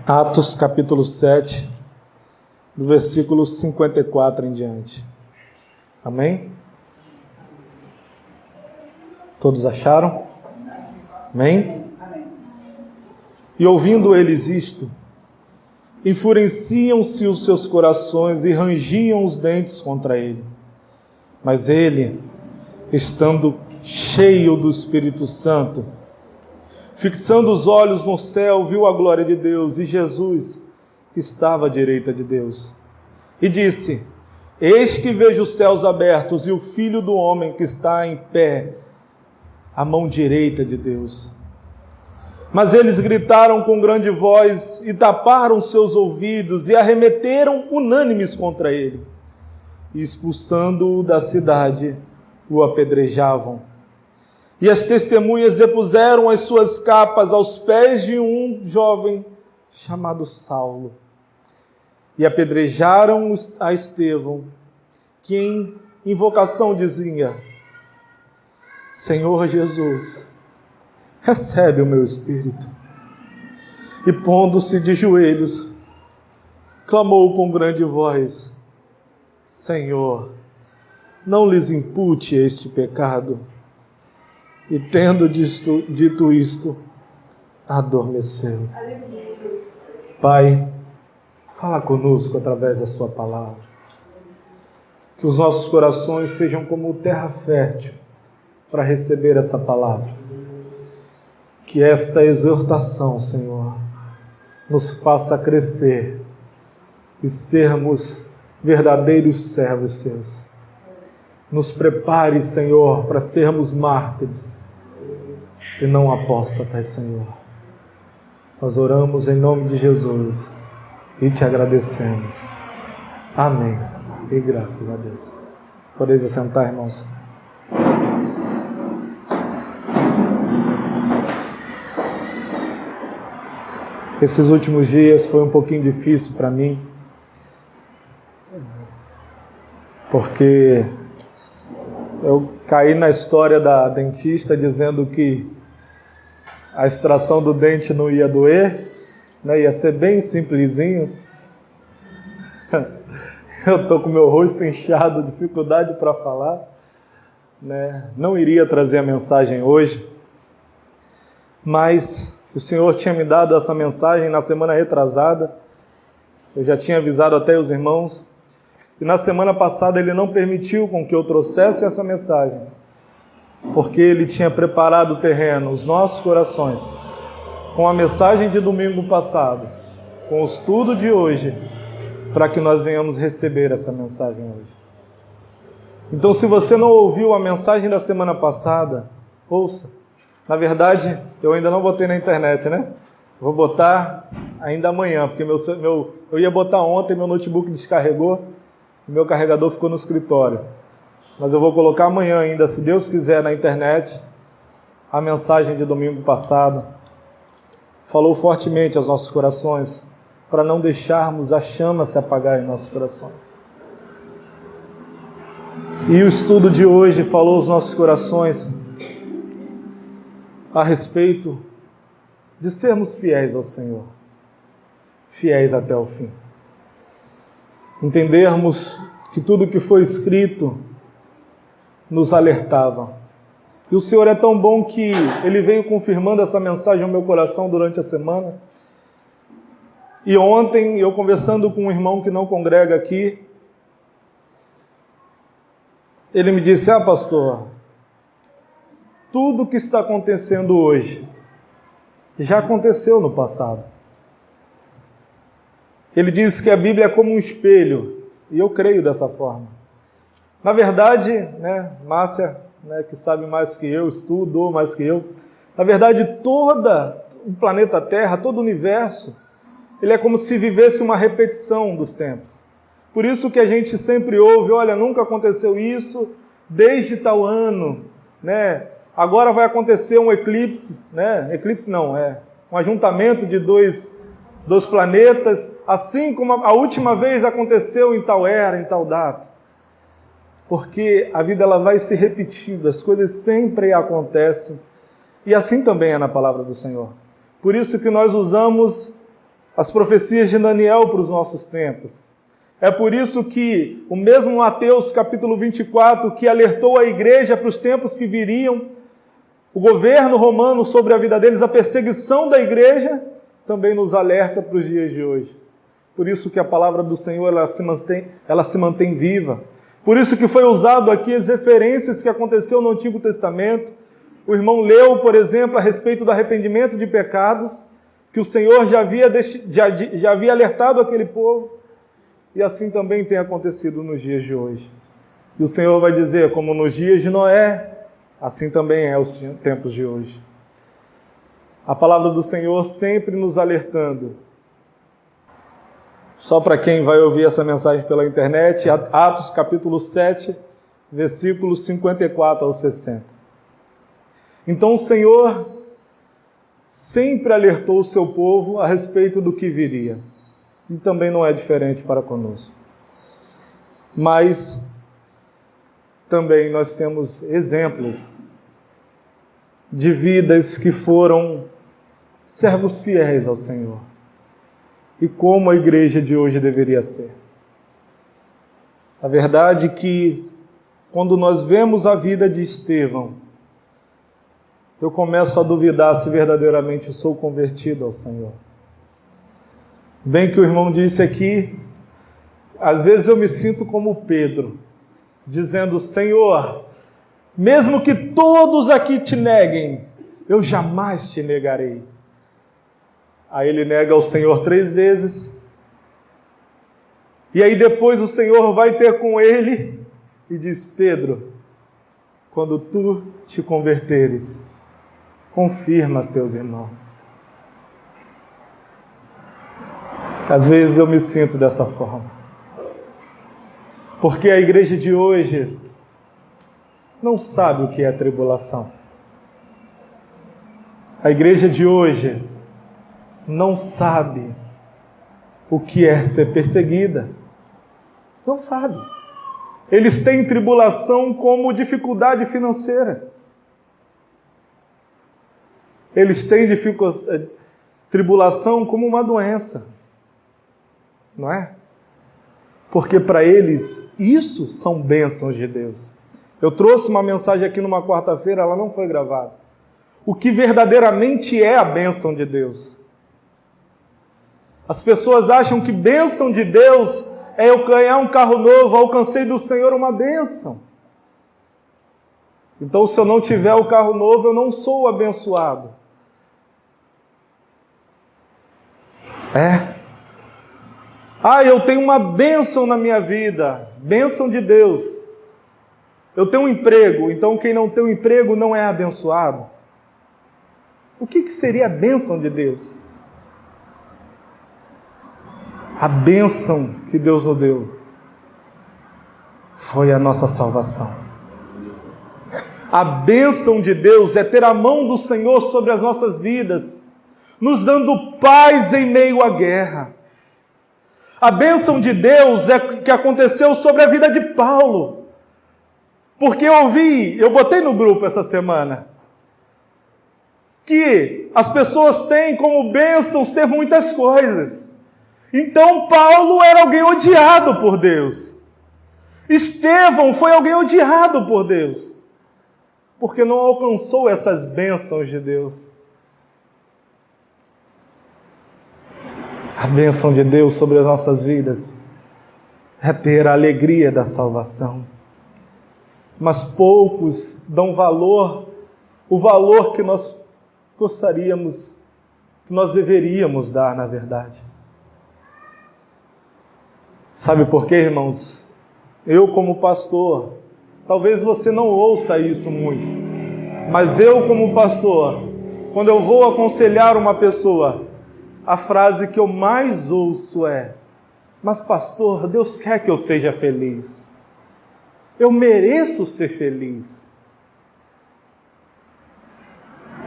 Atos capítulo 7, do versículo 54 em diante. Amém? Todos acharam? Amém? E ouvindo eles isto, enfureciam-se os seus corações e rangiam os dentes contra ele. Mas ele, estando cheio do Espírito Santo, fixando os olhos no céu, viu a glória de Deus e Jesus, que estava à direita de Deus. E disse: Eis que vejo os céus abertos e o Filho do Homem que está em pé, à mão direita de Deus. Mas eles gritaram com grande voz e taparam seus ouvidos e arremeteram unânimes contra ele. E expulsando-o da cidade, o apedrejavam. E as testemunhas depuseram as suas capas aos pés de um jovem chamado Saulo. E apedrejaram a Estevão, que em invocação dizia: Senhor Jesus, recebe o meu espírito. E pondo-se de joelhos, clamou com grande voz: Senhor, não lhes impute este pecado. E tendo dito isto, adormeceu. Pai, fala conosco através da sua palavra. Que os nossos corações sejam como terra fértil para receber essa palavra. Que esta exortação, Senhor, nos faça crescer e sermos verdadeiros servos seus. Nos prepare, Senhor, para sermos mártires e não apóstatas, Senhor. Nós oramos em nome de Jesus e te agradecemos. Amém. E graças a Deus. Podeis assentar, irmãos. Esses últimos dias foi um pouquinho difícil para mim, porque eu caí na história da dentista dizendo que a extração do dente não ia doer, né? Ia ser bem simplesinho. Eu estou com meu rosto inchado, dificuldade para falar, né? Não iria trazer a mensagem hoje, mas o Senhor tinha me dado essa mensagem na semana retrasada. Eu já tinha avisado até os irmãos. E na semana passada Ele não permitiu com que eu trouxesse essa mensagem, porque Ele tinha preparado o terreno, os nossos corações, com a mensagem de domingo passado, com o estudo de hoje, para que nós venhamos receber essa mensagem hoje. Então, se você não ouviu a mensagem da semana passada, ouça. Na verdade, eu ainda não botei na internet, né? Vou botar ainda amanhã, porque eu ia botar ontem, meu notebook descarregou, meu carregador ficou no escritório. Mas eu vou colocar amanhã ainda, se Deus quiser, na internet, a mensagem de domingo passado. Falou fortemente aos nossos corações, para não deixarmos a chama se apagar em nossos corações. E o estudo de hoje falou aos nossos corações a respeito de sermos fiéis ao Senhor, fiéis até o fim. Entendermos que tudo que foi escrito nos alertava. E o Senhor é tão bom que Ele veio confirmando essa mensagem ao meu coração durante a semana. E ontem, eu conversando com um irmão que não congrega aqui, ele me disse: pastor, tudo que está acontecendo hoje já aconteceu no passado. Ele diz que a Bíblia é como um espelho, e eu creio dessa forma. Na verdade, né, Márcia, né, que sabe mais que eu, estudou mais que eu, na verdade, todo o planeta Terra, todo o universo, ele é como se vivesse uma repetição dos tempos. Por isso que a gente sempre ouve: olha, nunca aconteceu isso desde tal ano, né? Agora vai acontecer um eclipse, né? Eclipse não, um ajuntamento de dois planetas, assim como a última vez aconteceu em tal era, em tal data. Porque a vida ela vai se repetindo, as coisas sempre acontecem, e assim também é na palavra do Senhor. Por isso que nós usamos as profecias de Daniel para os nossos tempos. É por isso que o mesmo Mateus capítulo 24, que alertou a igreja para os tempos que viriam, o governo romano sobre a vida deles, a perseguição da igreja, também nos alerta para os dias de hoje. Por isso que a palavra do Senhor ela se mantém viva. Por isso que foi usado aqui as referências que aconteceu no Antigo Testamento. O irmão leu, por exemplo, a respeito do arrependimento de pecados, que o Senhor já havia alertado aquele povo. E assim também tem acontecido nos dias de hoje. E o Senhor vai dizer, como nos dias de Noé, assim também é os tempos de hoje. A palavra do Senhor sempre nos alertando. Só para quem vai ouvir essa mensagem pela internet, Atos capítulo 7, versículos 54 ao 60. Então o Senhor sempre alertou o seu povo a respeito do que viria. E também não é diferente para conosco. Mas também nós temos exemplos de vidas que foram servos fiéis ao Senhor. E como a igreja de hoje deveria ser. A verdade é que, quando nós vemos a vida de Estevão, eu começo a duvidar se verdadeiramente sou convertido ao Senhor. Bem que o irmão disse aqui, às vezes eu me sinto como Pedro, dizendo, Senhor, mesmo que todos aqui te neguem, eu jamais te negarei. Aí ele nega ao Senhor 3 vezes, e aí depois o Senhor vai ter com ele e diz, Pedro, quando tu te converteres, confirma os teus irmãos. Às vezes eu me sinto dessa forma. Porque a igreja de hoje não sabe o que é tribulação. A igreja de hoje não sabe o que é ser perseguida. Não sabe. Eles têm tribulação como dificuldade financeira. Eles têm tribulação como uma doença. Não é? Porque para eles, isso são bênçãos de Deus. Eu trouxe uma mensagem aqui numa quarta-feira, ela não foi gravada. O que verdadeiramente é a bênção de Deus. As pessoas acham que bênção de Deus é eu ganhar um carro novo, alcancei do Senhor uma bênção. Então, se eu não tiver o carro novo, eu não sou abençoado. Eu tenho uma bênção na minha vida, bênção de Deus. Eu tenho um emprego, então quem não tem um emprego não é abençoado. O que seria a bênção de Deus? A bênção que Deus nos deu foi a nossa salvação. A bênção de Deus é ter a mão do Senhor sobre as nossas vidas, nos dando paz em meio à guerra. A bênção de Deus é que aconteceu sobre a vida de Paulo. Porque eu botei no grupo essa semana, que as pessoas têm como bênçãos ter muitas coisas. Então Paulo era alguém odiado por Deus. Estevão foi alguém odiado por Deus, porque não alcançou essas bênçãos de Deus. A bênção de Deus sobre as nossas vidas é ter a alegria da salvação. Mas poucos dão o valor que nós gostaríamos, que nós deveríamos dar, na verdade. Sabe por quê, irmãos? Eu, como pastor, talvez você não ouça isso muito, mas eu, como pastor, quando eu vou aconselhar uma pessoa, a frase que eu mais ouço é: mas pastor, Deus quer que eu seja feliz. Eu mereço ser feliz.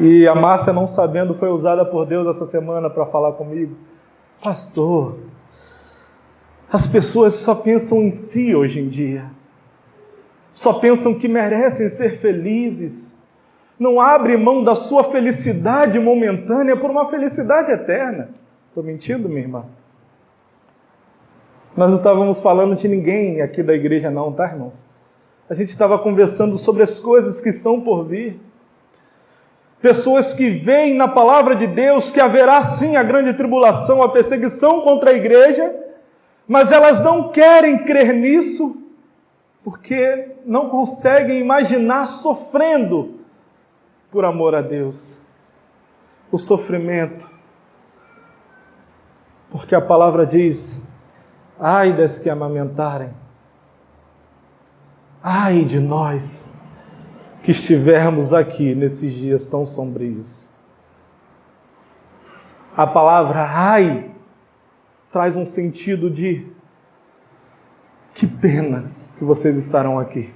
E a Márcia, não sabendo, foi usada por Deus essa semana para falar comigo. Pastor, as pessoas só pensam em si hoje em dia. Só pensam que merecem ser felizes. Não abre mão da sua felicidade momentânea por uma felicidade eterna. Estou mentindo, minha irmã? Nós não estávamos falando de ninguém aqui da igreja não, tá, irmãos? A gente estava conversando sobre as coisas que estão por vir. Pessoas que veem na palavra de Deus que haverá sim a grande tribulação, a perseguição contra a igreja, mas elas não querem crer nisso, porque não conseguem imaginar sofrendo por amor a Deus. O sofrimento. Porque a palavra diz: ai das que amamentarem, ai de nós que estivermos aqui nesses dias tão sombrios. A palavra ai traz um sentido de que pena que vocês estarão aqui.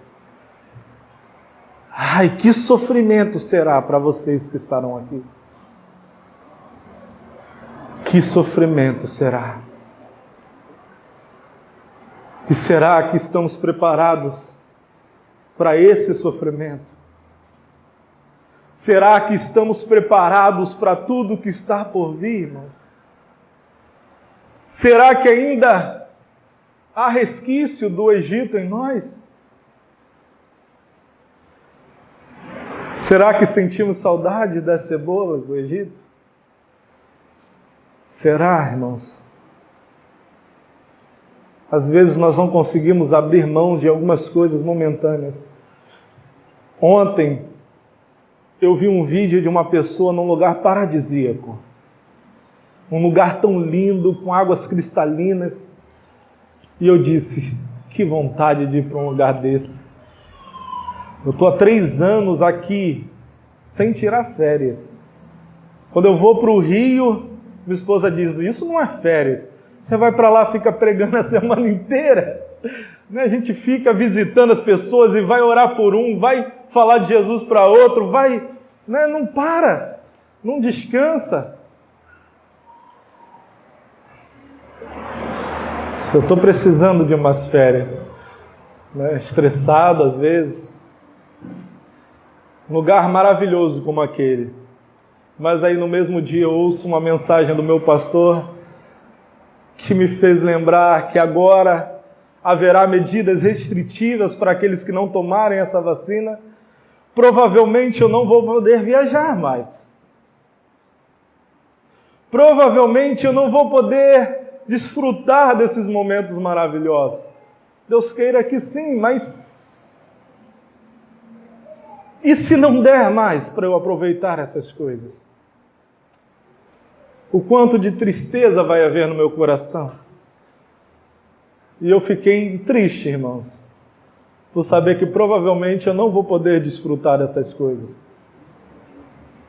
Ai, que sofrimento será para vocês que estarão aqui. Que sofrimento será. E será que estamos preparados para esse sofrimento? Será que estamos preparados para tudo que está por vir, irmãos? Será que ainda há resquício do Egito em nós? Será que sentimos saudade das cebolas do Egito? Será, irmãos? Às vezes nós não conseguimos abrir mão de algumas coisas momentâneas. Ontem eu vi um vídeo de uma pessoa num lugar paradisíaco. Um lugar tão lindo, com águas cristalinas. E eu disse, que vontade de ir para um lugar desse. Eu estou há 3 anos aqui, sem tirar férias. Quando eu vou para o Rio, minha esposa diz, isso não é férias. Você vai para lá, fica pregando a semana inteira. A gente fica visitando as pessoas e vai orar por um, vai falar de Jesus para outro, vai, não para, não descansa. Eu estou precisando de umas férias, estressado às vezes. Um lugar maravilhoso como aquele. Mas aí no mesmo dia eu ouço uma mensagem do meu pastor que me fez lembrar que agora haverá medidas restritivas para aqueles que não tomarem essa vacina. Provavelmente eu não vou poder viajar mais. Provavelmente eu não vou poder desfrutar desses momentos maravilhosos. Deus queira que sim, mas e se não der mais para eu aproveitar essas coisas? O quanto de tristeza vai haver no meu coração? E eu fiquei triste, irmãos, por saber que provavelmente eu não vou poder desfrutar dessas coisas.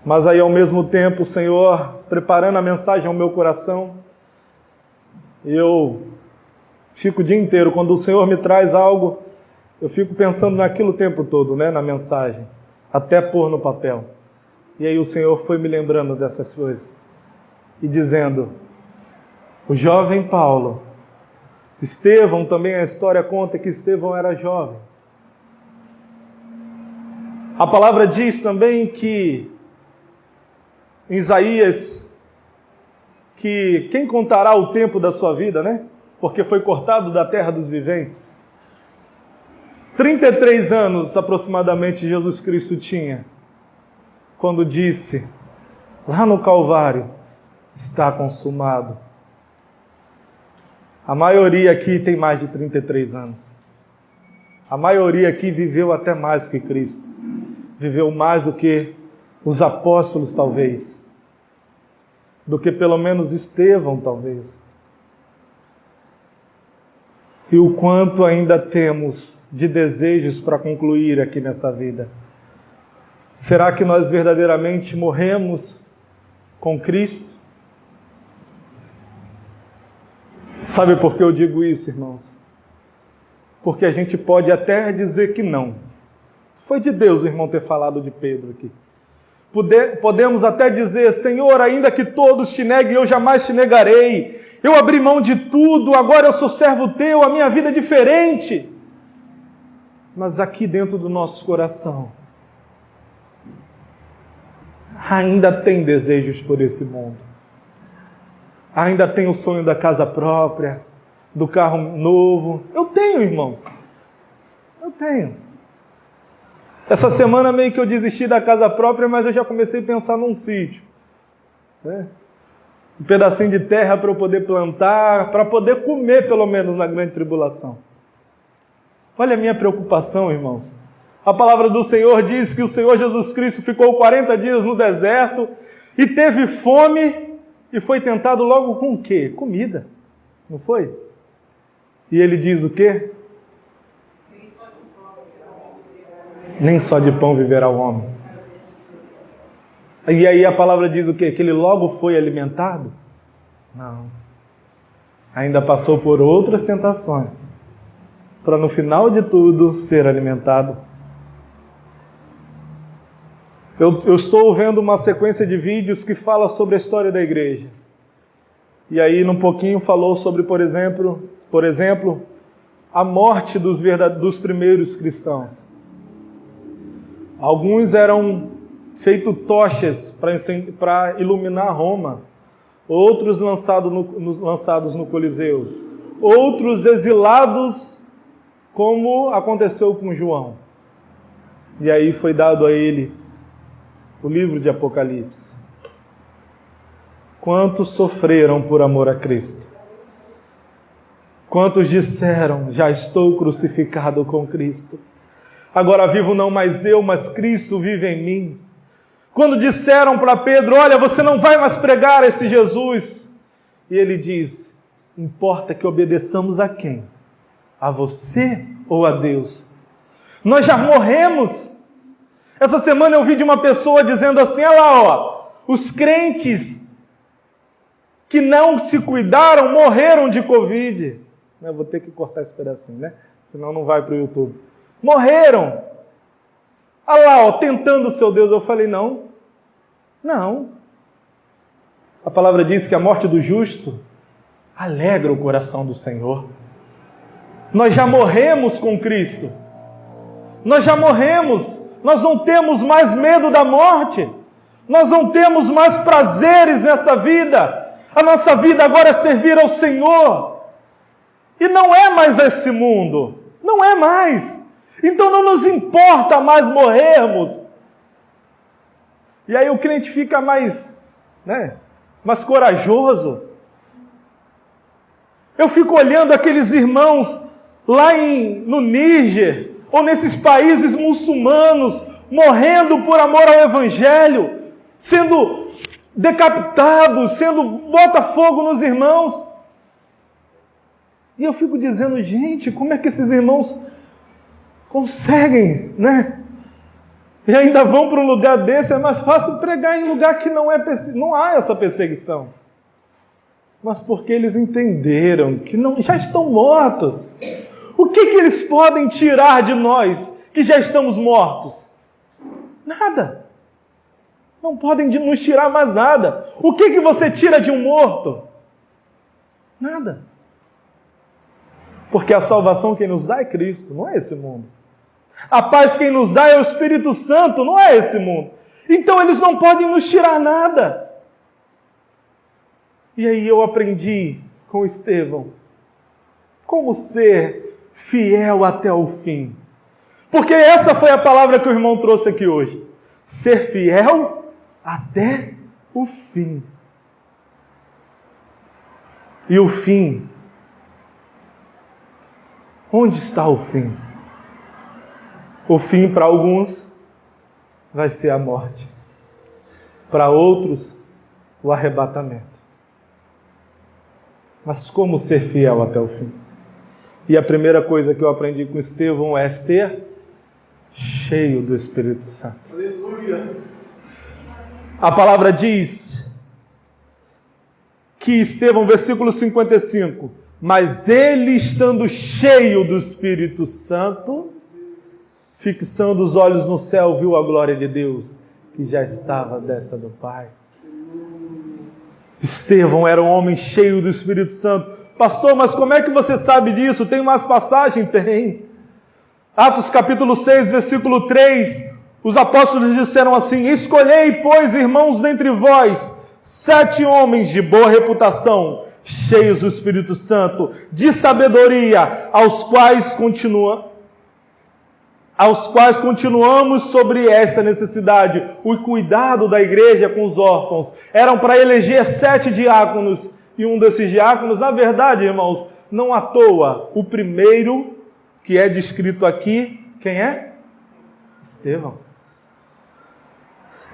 Mas aí ao mesmo tempo o Senhor preparando a mensagem ao meu coração, eu fico o dia inteiro, quando o Senhor me traz algo, eu fico pensando naquilo o tempo todo, na mensagem, até pôr no papel. E aí o Senhor foi me lembrando dessas coisas e dizendo, o jovem Paulo, Estevão, também a história conta que Estevão era jovem. A palavra diz também que em Isaías, que quem contará o tempo da sua vida, porque foi cortado da terra dos viventes. 33 anos aproximadamente Jesus Cristo tinha, quando disse, lá no Calvário, está consumado. A maioria aqui tem mais de 33 anos. A maioria aqui viveu até mais que Cristo. Viveu mais do que os apóstolos, talvez. Do que pelo menos Estevão, talvez. E o quanto ainda temos de desejos para concluir aqui nessa vida. Será que nós verdadeiramente morremos com Cristo? Sabe por que eu digo isso, irmãos? Porque a gente pode até dizer que não. Foi de Deus o irmão ter falado de Pedro aqui. Podemos até dizer, Senhor, ainda que todos te neguem, eu jamais te negarei. Eu abri mão de tudo, agora eu sou servo teu, a minha vida é diferente. Mas aqui dentro do nosso coração, ainda tem desejos por esse mundo. Ainda tem o sonho da casa própria, do carro novo. Eu tenho, irmãos. Eu tenho. Essa semana meio que eu desisti da casa própria, mas eu já comecei a pensar num sítio. Né? Um pedacinho de terra para eu poder plantar, para poder comer pelo menos na grande tribulação. Olha a minha preocupação, irmãos. A palavra do Senhor diz que o Senhor Jesus Cristo ficou 40 dias no deserto e teve fome e foi tentado logo com o quê? Comida. Não foi? E ele diz o quê? Nem só de pão viverá o homem. E aí a palavra diz o quê? Que ele logo foi alimentado? Não. Ainda passou por outras tentações, para no final de tudo ser alimentado. Eu estou vendo uma sequência de vídeos que fala sobre a história da igreja. E aí, num pouquinho, falou sobre, por exemplo, a morte dos primeiros cristãos. Alguns eram feitos tochas para iluminar Roma. Outros lançados no Coliseu. Outros exilados, como aconteceu com João. E aí foi dado a ele o livro de Apocalipse. Quantos sofreram por amor a Cristo? Quantos disseram, já estou crucificado com Cristo. Agora vivo não mais eu, mas Cristo vive em mim. Quando disseram para Pedro, olha, você não vai mais pregar esse Jesus. E ele diz, importa que obedeçamos a quem? A você ou a Deus? Nós já morremos. Essa semana eu vi de uma pessoa dizendo assim, olha lá, ó, os crentes que não se cuidaram morreram de Covid. Eu vou ter que cortar esse pedacinho, né? Senão não vai para o YouTube. Morreram. Olha lá, ó, tentando o seu Deus. Eu falei, não. A palavra diz que a morte do justo alegra o coração do Senhor. Nós já morremos com Cristo. Nós já morremos. Nós não temos mais medo da morte. Nós não temos mais prazeres nessa vida. A nossa vida agora é servir ao Senhor. E não é mais esse mundo. Não é mais. Então não nos importa mais morrermos. E aí o crente fica mais corajoso. Eu fico olhando aqueles irmãos lá no Níger, ou nesses países muçulmanos, morrendo por amor ao Evangelho, sendo decapitados, bota fogo nos irmãos. E eu fico dizendo, gente, como é que esses irmãos conseguem, E ainda vão para um lugar desse. É mais fácil pregar em lugar que não há essa perseguição. Mas porque eles entenderam que já estão mortos. O que eles podem tirar de nós que já estamos mortos? Nada. Não podem nos tirar mais nada. O que você tira de um morto? Nada. Porque a salvação quem nos dá é Cristo, não é esse mundo. A paz quem nos dá é o Espírito Santo, não é esse mundo. Então eles não podem nos tirar nada. E aí eu aprendi com Estevão como ser fiel até o fim. Porque essa foi a palavra que o irmão trouxe aqui hoje. Ser fiel até o fim. E o fim? Onde está o fim? O fim para alguns vai ser a morte. Para outros, o arrebatamento. Mas como ser fiel até o fim? E a primeira coisa que eu aprendi com Estevão é ser cheio do Espírito Santo. Aleluia! A palavra diz que Estevão, versículo 55, mas ele estando cheio do Espírito Santo, fixando os olhos no céu, viu a glória de Deus, que já estava à destra do Pai. Estevão era um homem cheio do Espírito Santo. Pastor, mas como é que você sabe disso? Tem mais passagem? Tem. Atos capítulo 6, versículo 3, os apóstolos disseram assim: escolhei, pois, irmãos, dentre vós, 7 homens de boa reputação, cheios do Espírito Santo, de sabedoria, aos quais continuamos sobre essa necessidade, o cuidado da igreja com os órfãos. Eram para eleger 7 diáconos, e um desses diáconos, na verdade, irmãos, não à toa, o primeiro que é descrito aqui, quem é? Estevão.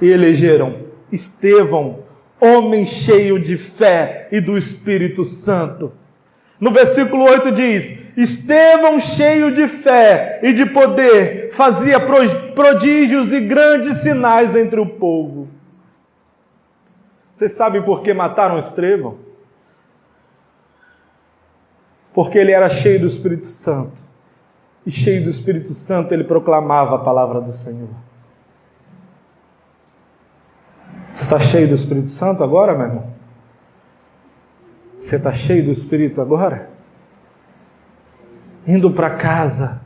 E elegeram Estevão, homem cheio de fé e do Espírito Santo. No versículo 8 diz: Estevão, cheio de fé e de poder, fazia prodígios e grandes sinais entre o povo. Vocês sabem por que mataram Estevão? Porque ele era cheio do Espírito Santo. E cheio do Espírito Santo, ele proclamava a palavra do Senhor. Está cheio do Espírito Santo agora, meu irmão? Você está cheio do Espírito agora? Indo para casa,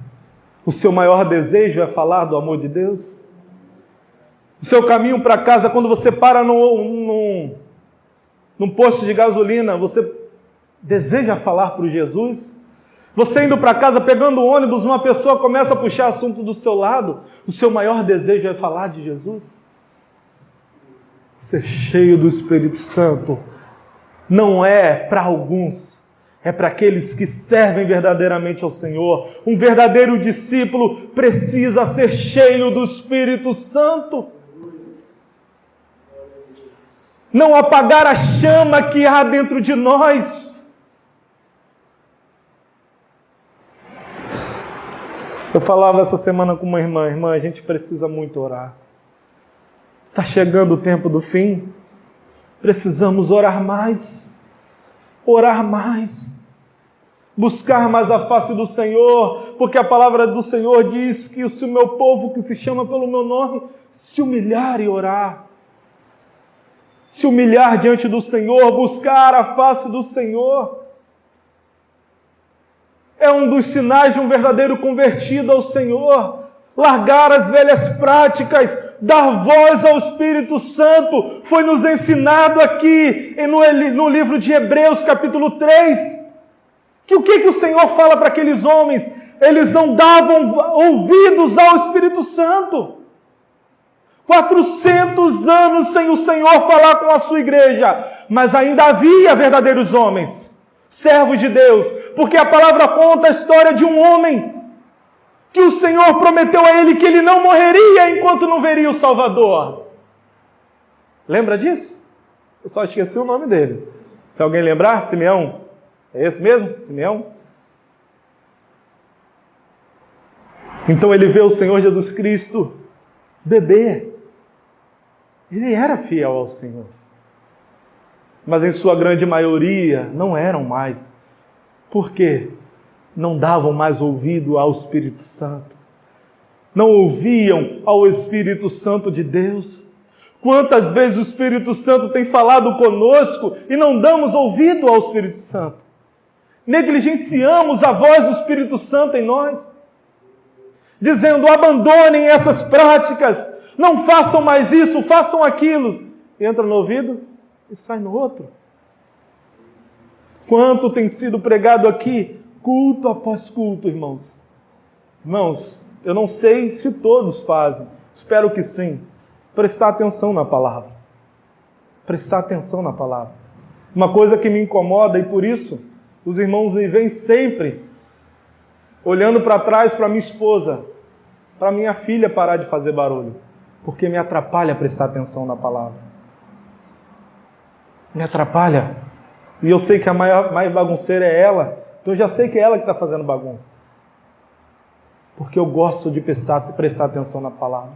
o seu maior desejo é falar do amor de Deus? O seu caminho para casa, quando você para num posto de gasolina, você deseja falar para o Jesus? Você indo para casa, pegando o ônibus, uma pessoa começa a puxar assunto do seu lado, o seu maior desejo é falar de Jesus? Ser cheio do Espírito Santo não é para alguns, é para aqueles que servem verdadeiramente ao Senhor. Um verdadeiro discípulo precisa ser cheio do Espírito Santo. Não apagar a chama que há dentro de nós. Eu falava essa semana com uma irmã, a gente precisa muito orar. Está chegando o tempo do fim. Precisamos orar mais. Orar mais. Buscar mais a face do Senhor. Porque a palavra do Senhor diz que se o meu povo que se chama pelo meu nome se humilhar e orar. Se humilhar diante do Senhor. Buscar a face do Senhor. É um dos sinais de um verdadeiro convertido ao Senhor. Largar as velhas práticas. Dar voz ao Espírito Santo, foi nos ensinado aqui no livro de Hebreus, capítulo 3, que o que o Senhor fala para aqueles homens? Eles não davam ouvidos ao Espírito Santo. 400 anos sem o Senhor falar com a sua igreja, mas ainda havia verdadeiros homens, servos de Deus, porque a palavra conta a história de um homem que o Senhor prometeu a ele que ele não morreria enquanto não veria o Salvador. Lembra disso? Eu só esqueci o nome dele. Se alguém lembrar, Simeão. É esse mesmo? Simeão? Então ele vê o Senhor Jesus Cristo beber. Ele era fiel ao Senhor. Mas em sua grande maioria não eram mais. Por quê? Não davam mais ouvido ao Espírito Santo. Não ouviam ao Espírito Santo de Deus. Quantas vezes o Espírito Santo tem falado conosco e não damos ouvido ao Espírito Santo? Negligenciamos a voz do Espírito Santo em nós, dizendo: abandonem essas práticas, não façam mais isso, façam aquilo. Entra no ouvido e sai no outro. Quanto tem sido pregado aqui, culto após culto, irmãos. Irmãos, eu não sei se todos fazem, espero que sim. Prestar atenção na palavra. Prestar atenção na palavra. Uma coisa que me incomoda, e por isso os irmãos me veem sempre olhando para trás para minha esposa, para minha filha parar de fazer barulho, porque me atrapalha prestar atenção na palavra. Me atrapalha. E eu sei que a mais bagunceira é ela. Então eu já sei que é ela que está fazendo bagunça. Porque eu gosto de prestar atenção na palavra.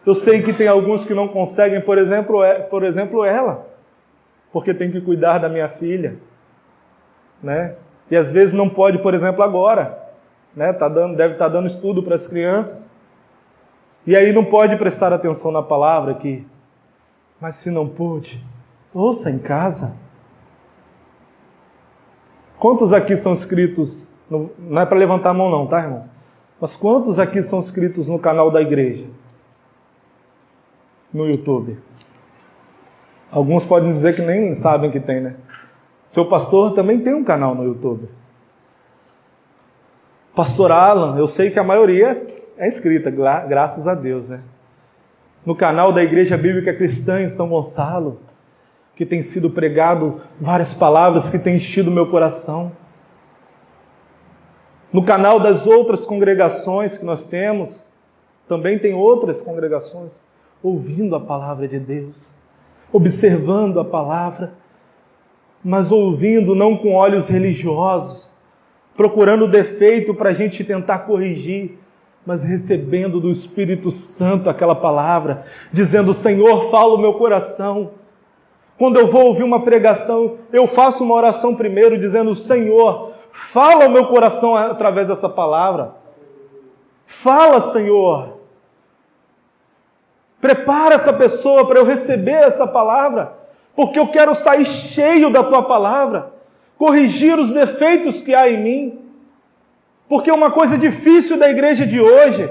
Eu sei que tem alguns que não conseguem, por exemplo ela. Porque tem que cuidar da minha filha. Né? E às vezes não pode, por exemplo, agora. Né? Deve estar dando estudo para as crianças. E aí não pode prestar atenção na palavra aqui. Mas se não pôde, ouça em casa. Quantos aqui são inscritos, não é para levantar a mão não, tá, irmãos? Mas quantos aqui são inscritos no canal da igreja? No YouTube? Alguns podem dizer que nem sabem que tem, né? Seu pastor também tem um canal no YouTube. Pastor Alan, eu sei que a maioria é inscrita, graças a Deus, né? No canal da Igreja Bíblica Cristã em São Gonçalo, que tem sido pregado várias palavras que têm enchido meu coração. No canal das outras congregações que nós temos, também tem outras congregações ouvindo a palavra de Deus, observando a palavra, mas ouvindo não com olhos religiosos, procurando defeito para a gente tentar corrigir, mas recebendo do Espírito Santo aquela palavra, dizendo: Senhor, fala o meu coração. Quando eu vou ouvir uma pregação, eu faço uma oração primeiro, dizendo: Senhor, fala o meu coração através dessa palavra. Fala, Senhor. Prepara essa pessoa para eu receber essa palavra, porque eu quero sair cheio da tua palavra, corrigir os defeitos que há em mim. Porque uma coisa difícil da igreja de hoje,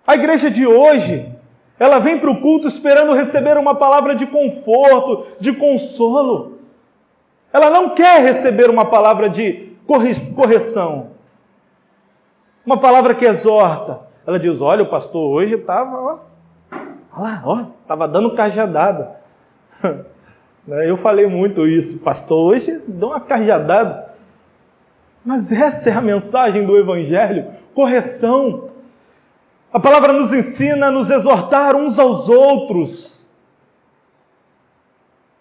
a igreja de hoje, ela vem para o culto esperando receber uma palavra de conforto, de consolo. Ela não quer receber uma palavra de correção, uma palavra que exorta. Ela diz: olha, o pastor hoje estava, estava dando cajadada. Eu falei muito isso, pastor hoje deu uma cajadada. Mas essa é a mensagem do Evangelho, correção. A palavra nos ensina a nos exortar uns aos outros.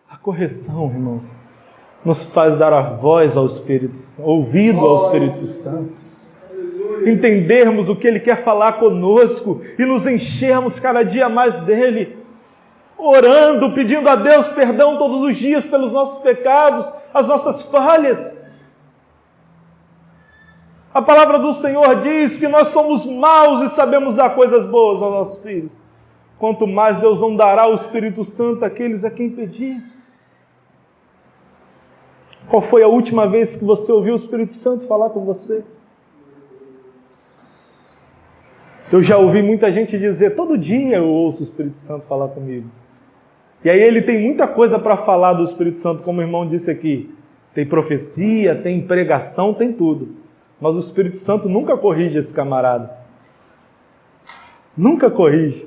A correção, irmãos, nos faz dar a voz ao Espírito Santo, ouvido ao Espírito Santo. Entendermos o que Ele quer falar conosco e nos enchermos cada dia mais dEle. Orando, pedindo a Deus perdão todos os dias pelos nossos pecados, as nossas falhas. A palavra do Senhor diz que nós somos maus e sabemos dar coisas boas aos nossos filhos. Quanto mais Deus não dará o Espírito Santo àqueles a quem pedir. Qual foi a última vez que você ouviu o Espírito Santo falar com você? Eu já ouvi muita gente dizer: todo dia eu ouço o Espírito Santo falar comigo. E aí ele tem muita coisa para falar do Espírito Santo, como o irmão disse aqui. Tem profecia, tem pregação, tem tudo. Mas o Espírito Santo nunca corrige esse camarada. Nunca corrige.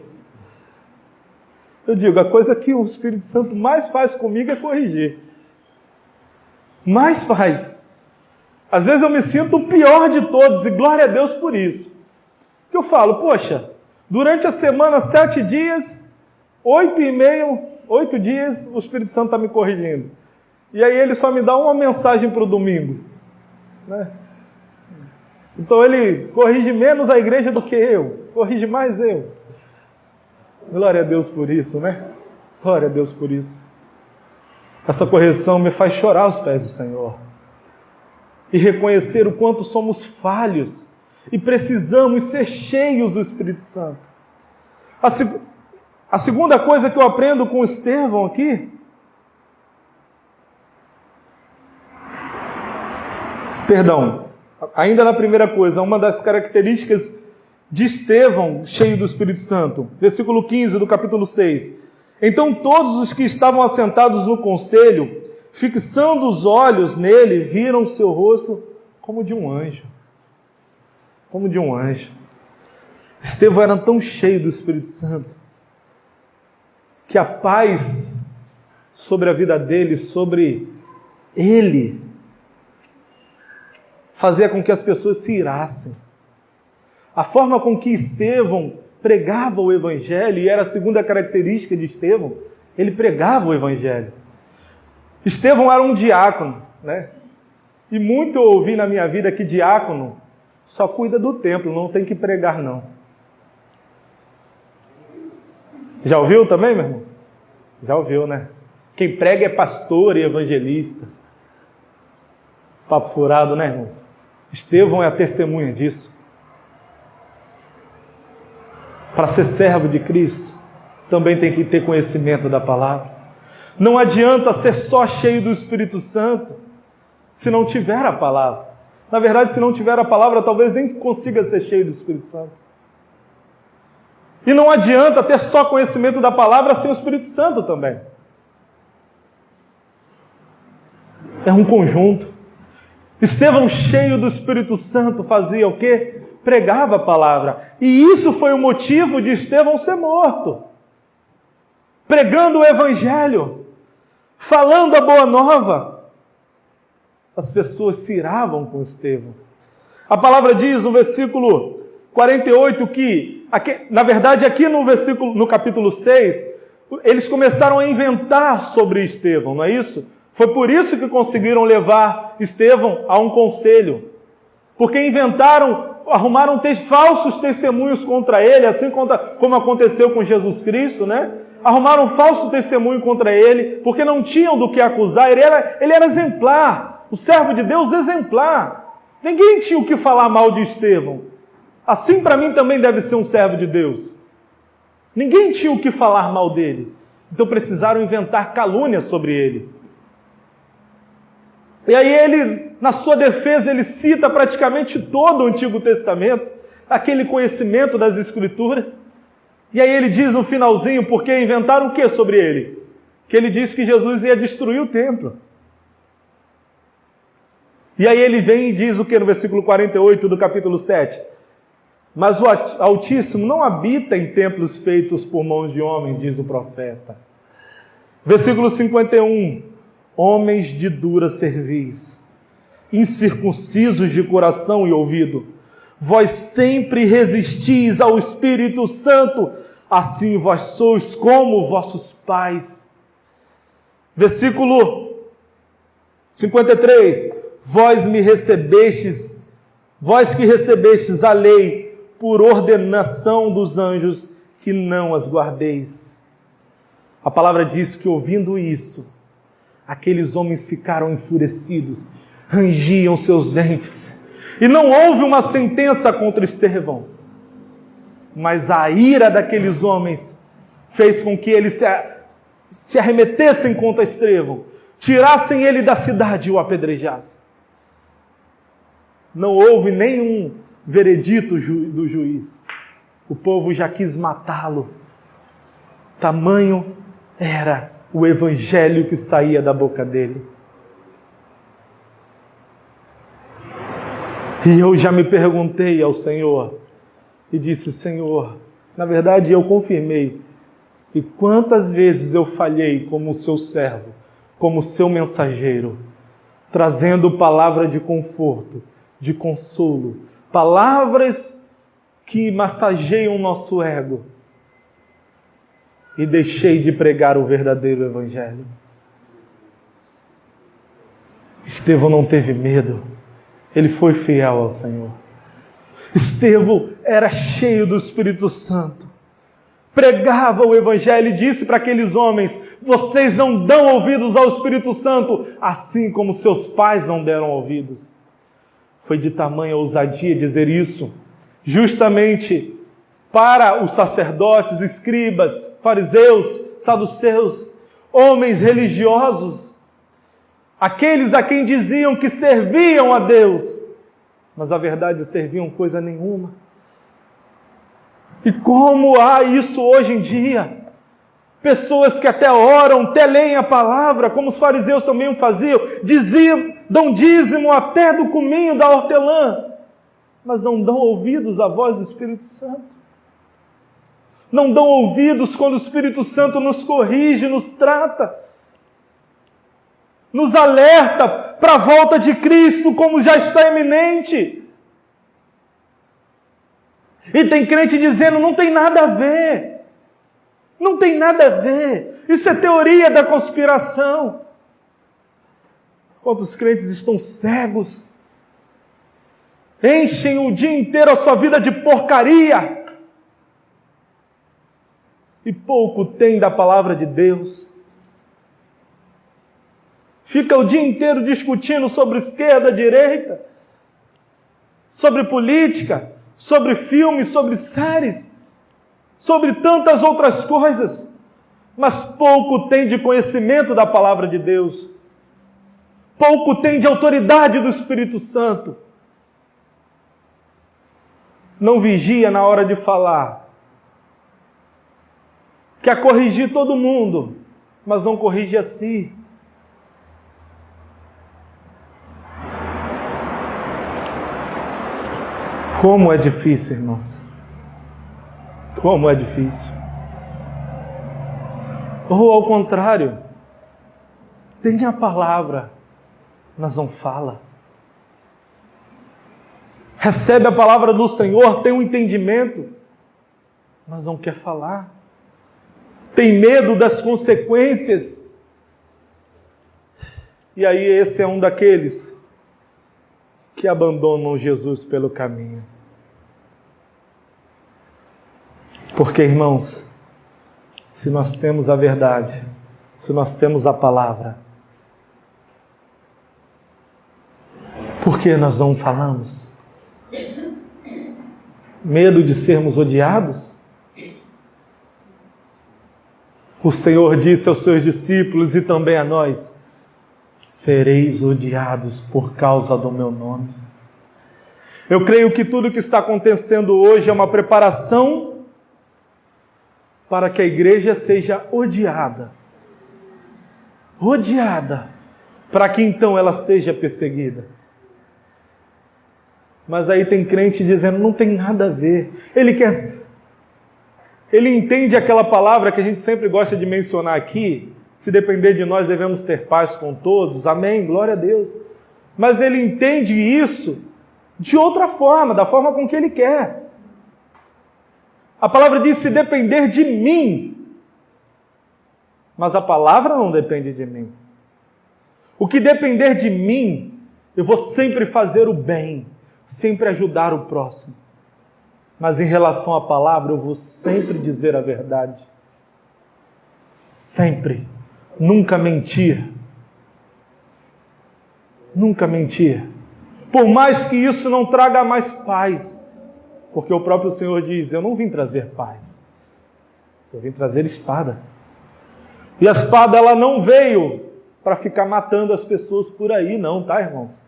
Eu digo, a coisa que o Espírito Santo mais faz comigo é corrigir. Mais faz. Às vezes eu me sinto o pior de todos, e glória a Deus por isso. Que eu falo: poxa, durante a semana, 7 dias, 8 dias, o Espírito Santo está me corrigindo. E aí ele só me dá uma mensagem para o domingo, né? Então ele corrige menos a igreja do que eu, corrige mais eu. Glória a Deus por isso, né? Glória a Deus por isso. Essa correção me faz chorar aos pés do Senhor e reconhecer o quanto somos falhos e precisamos ser cheios do Espírito Santo. A segunda coisa que eu aprendo com Estevão aqui, ainda na primeira coisa, uma das características de Estevão, cheio do Espírito Santo. Versículo 15 do capítulo 6. Então todos os que estavam assentados no conselho, fixando os olhos nele, viram seu rosto como de um anjo. Como de um anjo. Estevão era tão cheio do Espírito Santo, que a paz sobre a vida dele, sobre ele, fazia com que as pessoas se irassem. A forma com que Estevão pregava o Evangelho, e era a segunda característica de Estevão, ele pregava o Evangelho. Estevão era um diácono, né? E muito eu ouvi na minha vida que diácono só cuida do templo, não tem que pregar não. Já ouviu também, meu irmão? Já ouviu, né? Quem prega é pastor e evangelista. Papo furado, né, irmãos? Estevão é a testemunha disso. Para ser servo de Cristo, também tem que ter conhecimento da palavra. Não adianta ser só cheio do Espírito Santo se não tiver a palavra. Na verdade, se não tiver a palavra, talvez nem consiga ser cheio do Espírito Santo. E não adianta ter só conhecimento da palavra sem o Espírito Santo também. É um conjunto. Estevão, cheio do Espírito Santo, fazia o quê? Pregava a palavra. E isso foi o motivo de Estevão ser morto. Pregando o Evangelho, falando a boa nova. As pessoas se iravam com Estevão. A palavra diz no versículo 48 que, na verdade aqui no capítulo 6, eles começaram a inventar sobre Estevão, não é isso? Foi por isso que conseguiram levar Estevão a um conselho. Porque arrumaram falsos testemunhos contra ele, assim como aconteceu com Jesus Cristo, né? Arrumaram falso testemunho contra ele, porque não tinham do que acusar. Ele era exemplar, o servo de Deus exemplar. Ninguém tinha o que falar mal de Estevão. Assim para mim também deve ser um servo de Deus. Ninguém tinha o que falar mal dele. Então precisaram inventar calúnias sobre ele. E aí ele, na sua defesa, ele cita praticamente todo o Antigo Testamento, aquele conhecimento das Escrituras. E aí ele diz no finalzinho, porque inventaram o que sobre ele? Que ele disse que Jesus ia destruir o templo. E aí ele vem e diz o que no versículo 48 do capítulo 7? Mas o Altíssimo não habita em templos feitos por mãos de homens, diz o profeta. Versículo 51. Homens de dura cerviz, incircuncisos de coração e ouvido, vós sempre resistis ao Espírito Santo, assim vós sois como vossos pais. Versículo 53. Vós que recebestes a lei por ordenação dos anjos, que não as guardeis. A palavra diz que ouvindo isso, aqueles homens ficaram enfurecidos, rangiam seus dentes. E não houve uma sentença contra Estevão. Mas a ira daqueles homens fez com que eles se arremetessem contra Estevão, tirassem ele da cidade e o apedrejassem. Não houve nenhum veredito do juiz. O povo já quis matá-lo. Tamanho era o Evangelho que saía da boca dele. E eu já me perguntei ao Senhor e disse: Senhor, na verdade eu confirmei. E quantas vezes eu falhei como seu servo, como seu mensageiro, trazendo palavra de conforto, de consolo, palavras que massageiam o nosso ego. E deixei de pregar o verdadeiro Evangelho. Estevão não teve medo. Ele foi fiel ao Senhor. Estevão era cheio do Espírito Santo. Pregava o Evangelho e disse para aqueles homens: vocês não dão ouvidos ao Espírito Santo, assim como seus pais não deram ouvidos. Foi de tamanha ousadia dizer isso, justamente para os sacerdotes, escribas, fariseus, saduceus, homens religiosos, aqueles a quem diziam que serviam a Deus, mas na verdade serviam coisa nenhuma. E como há isso hoje em dia? Pessoas que até oram, até leem a palavra, como os fariseus também faziam, dão dízimo até do cominho da hortelã, mas não dão ouvidos à voz do Espírito Santo. Não dão ouvidos quando o Espírito Santo nos corrige, nos trata, nos alerta para a volta de Cristo, como já está iminente. E tem crente dizendo: não tem nada a ver. Não tem nada a ver. Isso é teoria da conspiração. Quantos crentes estão cegos? Enchem o dia inteiro a sua vida de porcaria. E pouco tem da palavra de Deus. Fica o dia inteiro discutindo sobre esquerda, direita, sobre política, sobre filmes, sobre séries, sobre tantas outras coisas, mas pouco tem de conhecimento da palavra de Deus, pouco tem de autoridade do Espírito Santo. Não vigia na hora de falar, quer corrigir todo mundo, mas não corrige a si. Como é difícil, irmãos. Como é difícil. Ou ao contrário, tem a palavra, mas não fala. Recebe a palavra do Senhor, tem um entendimento, mas não quer falar. Tem medo das consequências. E aí esse é um daqueles que abandonam Jesus pelo caminho. Porque, irmãos, se nós temos a verdade, se nós temos a palavra, por que nós não falamos? Medo de sermos odiados? O Senhor disse aos seus discípulos e também a nós: sereis odiados por causa do meu nome. Eu creio que tudo o que está acontecendo hoje é uma preparação para que a igreja seja odiada. Odiada. Para que então ela seja perseguida. Mas aí tem crente dizendo, não tem nada a ver. Ele entende aquela palavra que a gente sempre gosta de mencionar aqui. Se depender de nós, devemos ter paz com todos. Amém, glória a Deus. Mas ele entende isso de outra forma, da forma com que ele quer. A palavra diz, se depender de mim. Mas a palavra não depende de mim. O que depender de mim, eu vou sempre fazer o bem, sempre ajudar o próximo. Mas em relação à palavra, eu vou sempre dizer a verdade. Sempre. Nunca mentir. Nunca mentir. Por mais que isso não traga mais paz. Porque o próprio Senhor diz, eu não vim trazer paz. Eu vim trazer espada. E a espada, ela não veio para ficar matando as pessoas por aí, não, tá, irmãos?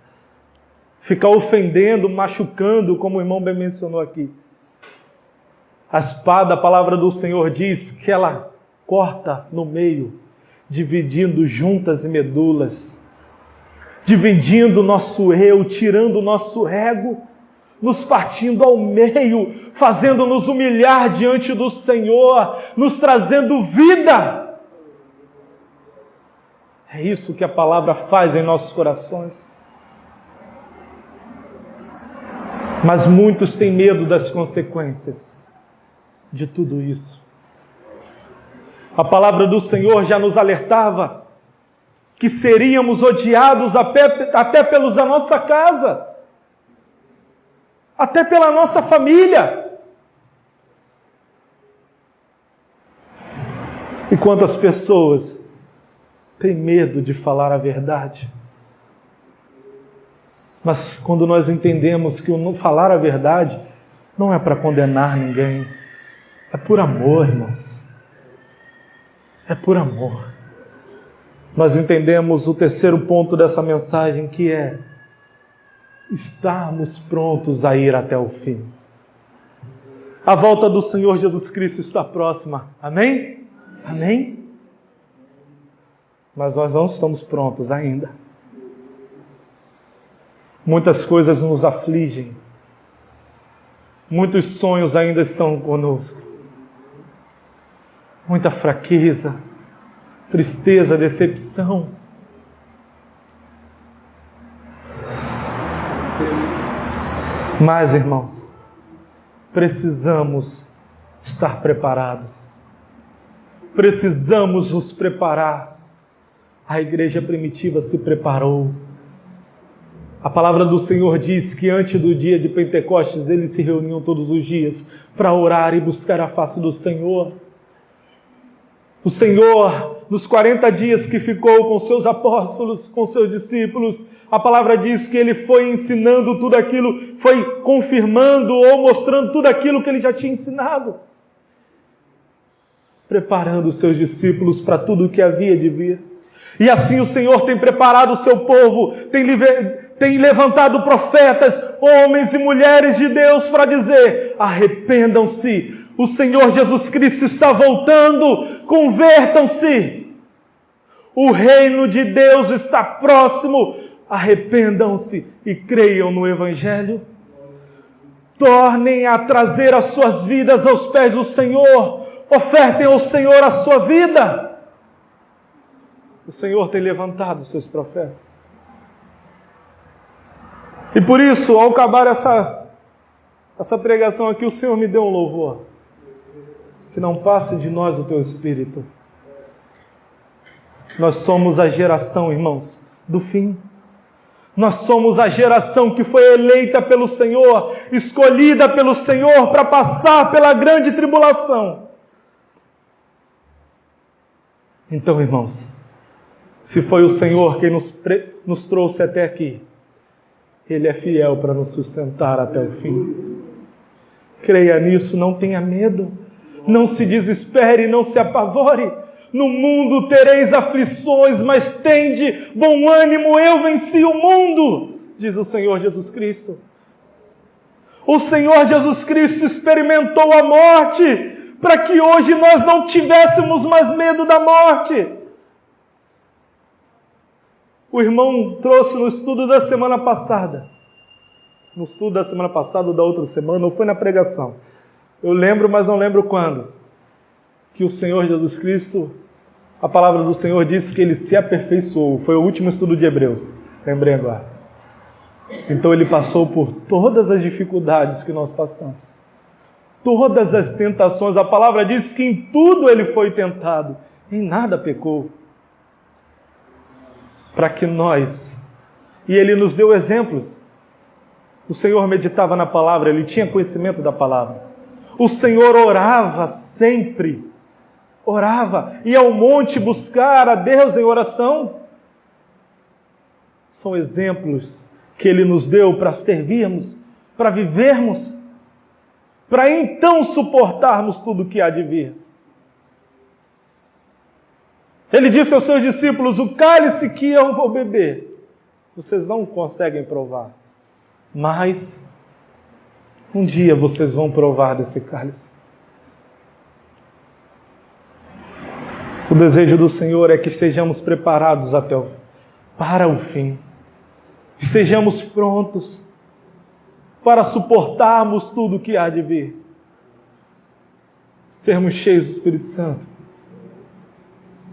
Ficar ofendendo, machucando, como o irmão bem mencionou aqui. A espada, a palavra do Senhor diz que ela corta no meio, dividindo juntas e medulas, dividindo o nosso eu, tirando o nosso ego, nos partindo ao meio, fazendo-nos humilhar diante do Senhor, nos trazendo vida. É isso que a palavra faz em nossos corações. Mas muitos têm medo das consequências de tudo isso. A palavra do Senhor já nos alertava que seríamos odiados até pelos da nossa casa, até pela nossa família. E quantas pessoas têm medo de falar a verdade? Mas quando nós entendemos que o não falar a verdade não é para condenar ninguém, é por amor, irmãos. É por amor. Nós entendemos o terceiro ponto dessa mensagem, que é estarmos prontos a ir até o fim. A volta do Senhor Jesus Cristo está próxima. Amém? Amém? Mas nós não estamos prontos ainda. Muitas coisas nos afligem. Muitos sonhos ainda estão conosco. Muita fraqueza, tristeza, decepção. Mas, irmãos, precisamos estar preparados. Precisamos nos preparar. A igreja primitiva se preparou. A palavra do Senhor diz que antes do dia de Pentecostes eles se reuniam todos os dias para orar e buscar a face do Senhor. O Senhor, nos 40 dias que ficou com seus apóstolos, com seus discípulos, a palavra diz que Ele foi ensinando tudo aquilo, foi confirmando ou mostrando tudo aquilo que Ele já tinha ensinado. Preparando os seus discípulos para tudo o que havia de vir. E assim o Senhor tem preparado o seu povo, tem levantado profetas, homens e mulheres de Deus para dizer, arrependam-se, o Senhor Jesus Cristo está voltando, convertam-se, o reino de Deus está próximo, arrependam-se e creiam no Evangelho. tornem a trazer as suas vidas aos pés do Senhor. Ofertem ao Senhor a sua vida. O Senhor tem levantado os seus profetas. E por isso, ao acabar essa pregação aqui, o Senhor me deu um louvor. Que não passe de nós o teu Espírito. Nós somos a geração, irmãos, do fim. Nós somos a geração que foi eleita pelo Senhor, escolhida pelo Senhor para passar pela grande tribulação. Então, irmãos, se foi o Senhor quem nos trouxe até aqui, Ele é fiel para nos sustentar até o fim. Creia nisso, não tenha medo, não se desespere, não se apavore. No mundo tereis aflições, mas tende bom ânimo, eu venci o mundo, diz o Senhor Jesus Cristo. O Senhor Jesus Cristo experimentou a morte, para que hoje nós não tivéssemos mais medo da morte. O irmão trouxe no estudo da semana passada, ou da outra semana, ou foi na pregação. Eu lembro, mas não lembro quando, que o Senhor Jesus Cristo, a palavra do Senhor diz que Ele se aperfeiçoou. Foi o último estudo de Hebreus, lembrei agora. Então Ele passou por todas as dificuldades que nós passamos, todas as tentações. A palavra diz que em tudo Ele foi tentado, em nada pecou. Para que nós, e Ele nos deu exemplos. O Senhor meditava na palavra, Ele tinha conhecimento da palavra. O Senhor orava sempre. Orava, ia ao monte buscar a Deus em oração. São exemplos que Ele nos deu para servirmos, para vivermos, para então suportarmos tudo o que há de vir. Ele disse aos seus discípulos: o cálice que eu vou beber, vocês não conseguem provar, mas um dia vocês vão provar desse cálice. O desejo do Senhor é que estejamos preparados para o fim. Estejamos prontos para suportarmos tudo o que há de vir. Sermos cheios do Espírito Santo.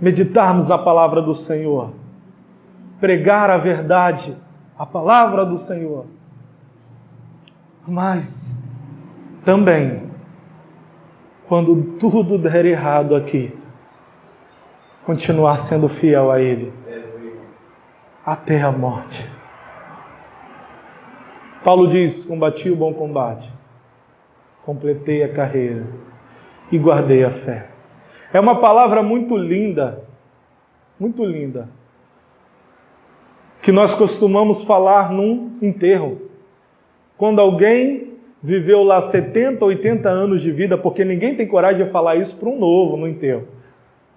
Meditarmos a palavra do Senhor. Pregar a verdade, a palavra do Senhor. Mas também, quando tudo der errado aqui, continuar sendo fiel a Ele até a morte. Paulo diz: combati o bom combate, completei a carreira e guardei a fé. É uma palavra muito linda, que nós costumamos falar num enterro. Quando alguém viveu lá 70, 80 anos de vida, porque ninguém tem coragem de falar isso para um novo no enterro,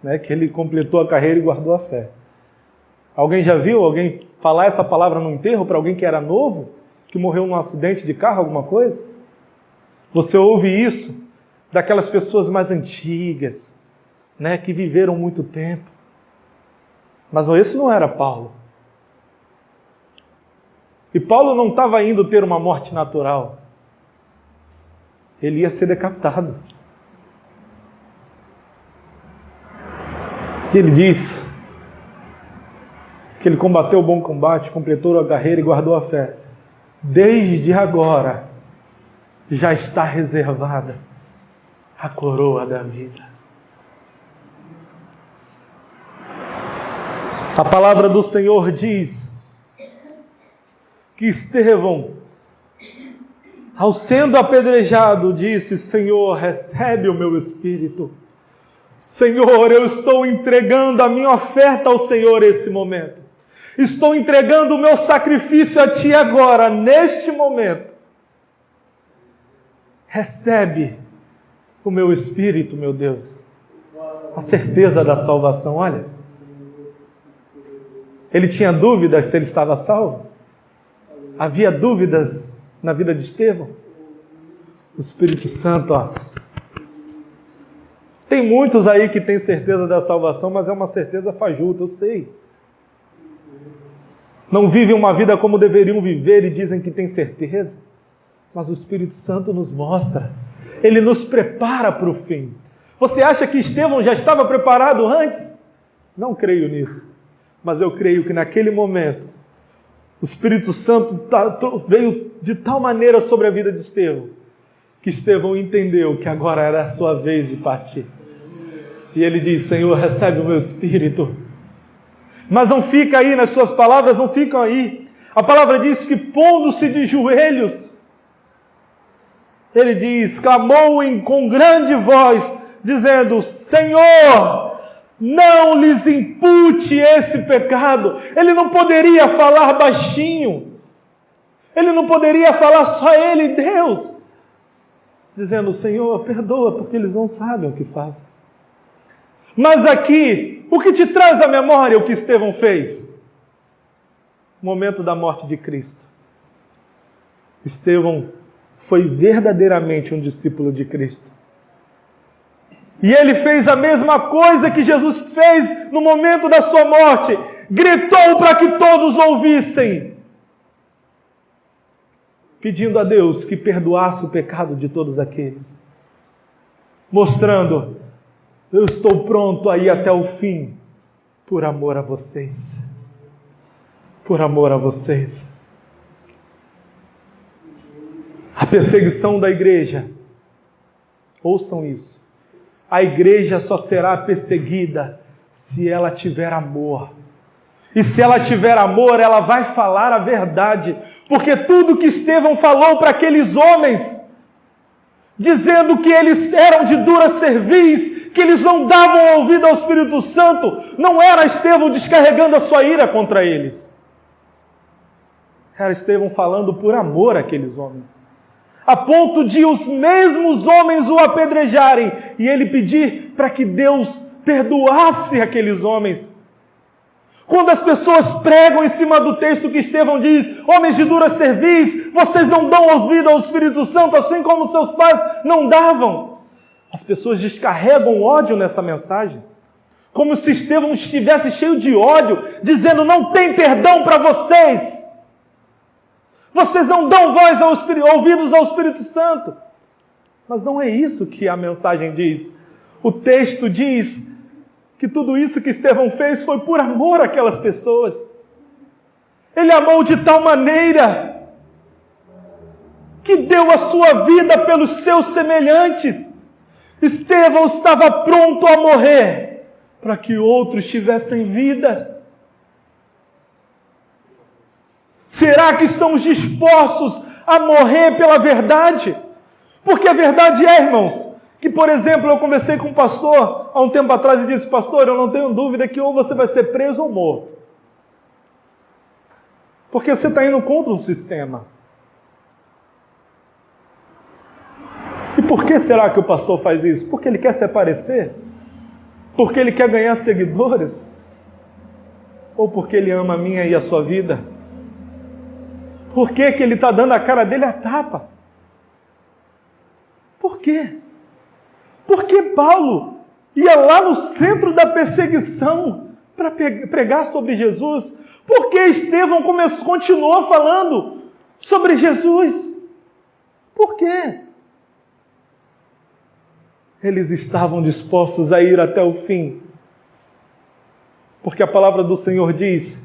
né, que ele completou a carreira e guardou a fé. Alguém já viu alguém falar essa palavra no enterro para alguém que era novo, que morreu num acidente de carro, alguma coisa? Você ouve isso daquelas pessoas mais antigas, né, que viveram muito tempo. Mas esse não era Paulo. E Paulo não estava indo ter uma morte natural. Ele ia ser decapitado. Ele diz que ele combateu o bom combate, completou a carreira e guardou a fé. Desde agora já está reservada a coroa da vida. A palavra do Senhor diz que Estevão, ao sendo apedrejado, disse: Senhor, recebe o meu espírito. Senhor, eu estou entregando a minha oferta ao Senhor nesse momento. Estou entregando o meu sacrifício a Ti agora, neste momento. Recebe o meu espírito, meu Deus. A certeza da salvação, olha. Ele tinha dúvidas se ele estava salvo? Havia dúvidas na vida de Estevão? O Espírito Santo, tem muitos aí que têm certeza da salvação, mas é uma certeza fajuta, eu sei. Não vivem uma vida como deveriam viver e dizem que têm certeza. Mas o Espírito Santo nos mostra. Ele nos prepara para o fim. Você acha que Estevão já estava preparado antes? Não creio nisso. Mas eu creio que naquele momento, o Espírito Santo veio de tal maneira sobre a vida de Estevão, que Estevão entendeu que agora era a sua vez de partir. E ele diz: Senhor, recebe o meu espírito. Mas não fica aí, nas suas palavras não ficam aí. A palavra diz que, pondo-se de joelhos, ele diz, clamou com grande voz, dizendo: Senhor, não lhes impute esse pecado. Ele não poderia falar baixinho. Ele não poderia falar só ele e Deus. Dizendo: Senhor, perdoa, porque eles não sabem o que fazem. Mas aqui, o que te traz à memória o que Estevão fez? O momento da morte de Cristo. Estevão foi verdadeiramente um discípulo de Cristo. E ele fez a mesma coisa que Jesus fez no momento da sua morte. Gritou para que todos ouvissem, pedindo a Deus que perdoasse o pecado de todos aqueles. Mostrando: eu estou pronto a ir até o fim, por amor a vocês. Por amor a vocês. A perseguição da igreja, ouçam isso, a igreja só será perseguida se ela tiver amor. E se ela tiver amor, ela vai falar a verdade. Porque tudo que Estevão falou para aqueles homens, dizendo que eles eram de dura cerviz, que eles não davam ouvido ao Espírito Santo, não era Estevão descarregando a sua ira contra eles. Era Estevão falando por amor àqueles homens. A ponto de os mesmos homens o apedrejarem e ele pedir para que Deus perdoasse aqueles homens. Quando as pessoas pregam em cima do texto que Estevão diz: homens de dura cerviz, vocês não dão ouvido ao Espírito Santo assim como seus pais não davam. As pessoas descarregam ódio nessa mensagem, como se Estevão estivesse cheio de ódio, dizendo: não tem perdão para vocês. Vocês não dão ouvidos ao Espírito Santo. Mas não é isso que a mensagem diz. O texto diz que tudo isso que Estevão fez foi por amor àquelas pessoas. Ele amou de tal maneira que deu a sua vida pelos seus semelhantes. Estevão estava pronto a morrer para que outros tivessem vida. Será que estamos dispostos a morrer pela verdade? Porque a verdade é, irmãos, que, por exemplo, eu conversei com um pastor há um tempo atrás e disse: pastor, eu não tenho dúvida que ou você vai ser preso ou morto. Porque você está indo contra um sistema. E por que será que o pastor faz isso? Porque ele quer se aparecer? Porque ele quer ganhar seguidores? Ou porque ele ama a minha e a sua vida? Por que que ele está dando a cara dele a tapa? Por quê? Porque Paulo ia lá no centro da perseguição para pregar sobre Jesus. Porque Estevão continuou falando sobre Jesus. Por quê? Eles estavam dispostos a ir até o fim. Porque a palavra do Senhor diz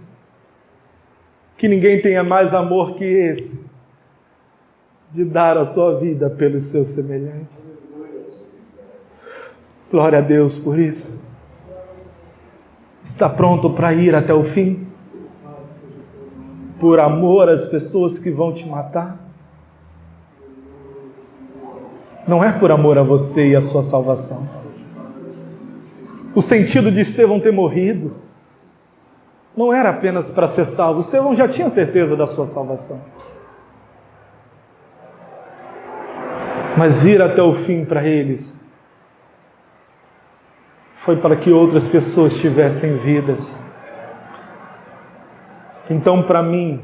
que ninguém tenha mais amor que esse, de dar a sua vida pelos seus semelhantes. Glória a Deus por isso. Está pronto para ir até o fim? Por amor às pessoas que vão te matar? Não é por amor a você e a sua salvação. O sentido de Estevão ter morrido não era apenas para ser salvo. Estevão já tinha certeza da sua salvação. Mas ir até o fim para eles foi para que outras pessoas tivessem vidas. Então, para mim,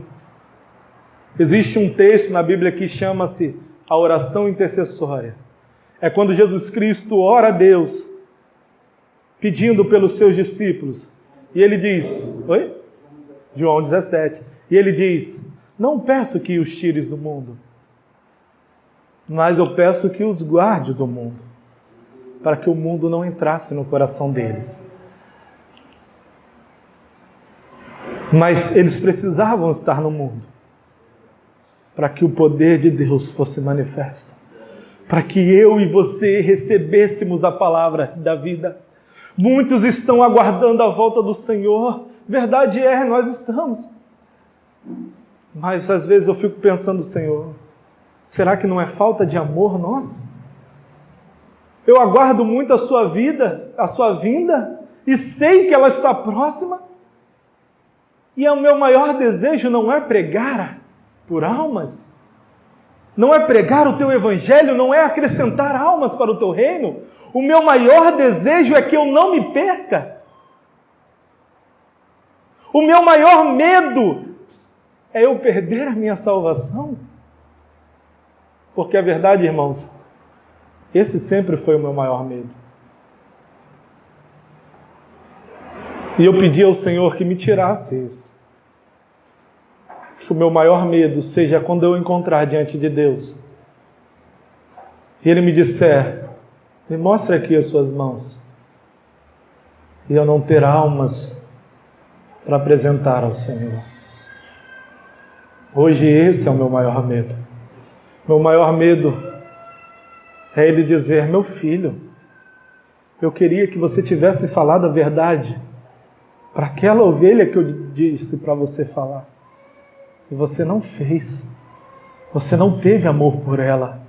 existe um texto na Bíblia que chama-se a oração intercessória. É quando Jesus Cristo ora a Deus, pedindo pelos seus discípulos. E ele diz, João 17. E ele diz: não peço que os tires do mundo, mas eu peço que os guarde do mundo, para que o mundo não entrasse no coração deles. Mas eles precisavam estar no mundo, para que o poder de Deus fosse manifesto, para que eu e você recebêssemos a palavra da vida. Muitos estão aguardando a volta do Senhor, verdade é, nós estamos. Mas às vezes eu fico pensando, Senhor, será que não é falta de amor nossa? Eu aguardo muito a sua vinda, e sei que ela está próxima, e o meu maior desejo não é pregar por almas, não é pregar o teu evangelho, não é acrescentar almas para o teu reino. O meu maior desejo é que eu não me perca. O meu maior medo é eu perder a minha salvação. Porque a verdade, irmãos, esse sempre foi o meu maior medo. E eu pedi ao Senhor que me tirasse isso. Que o meu maior medo seja quando eu encontrar diante de Deus e Ele me disser: me mostre aqui as suas mãos, e eu não ter almas para apresentar ao Senhor. Hoje esse é o meu maior medo. Meu maior medo é Ele dizer: meu filho, eu queria que você tivesse falado a verdade para aquela ovelha que eu disse para você falar. E você não fez. Você não teve amor por ela.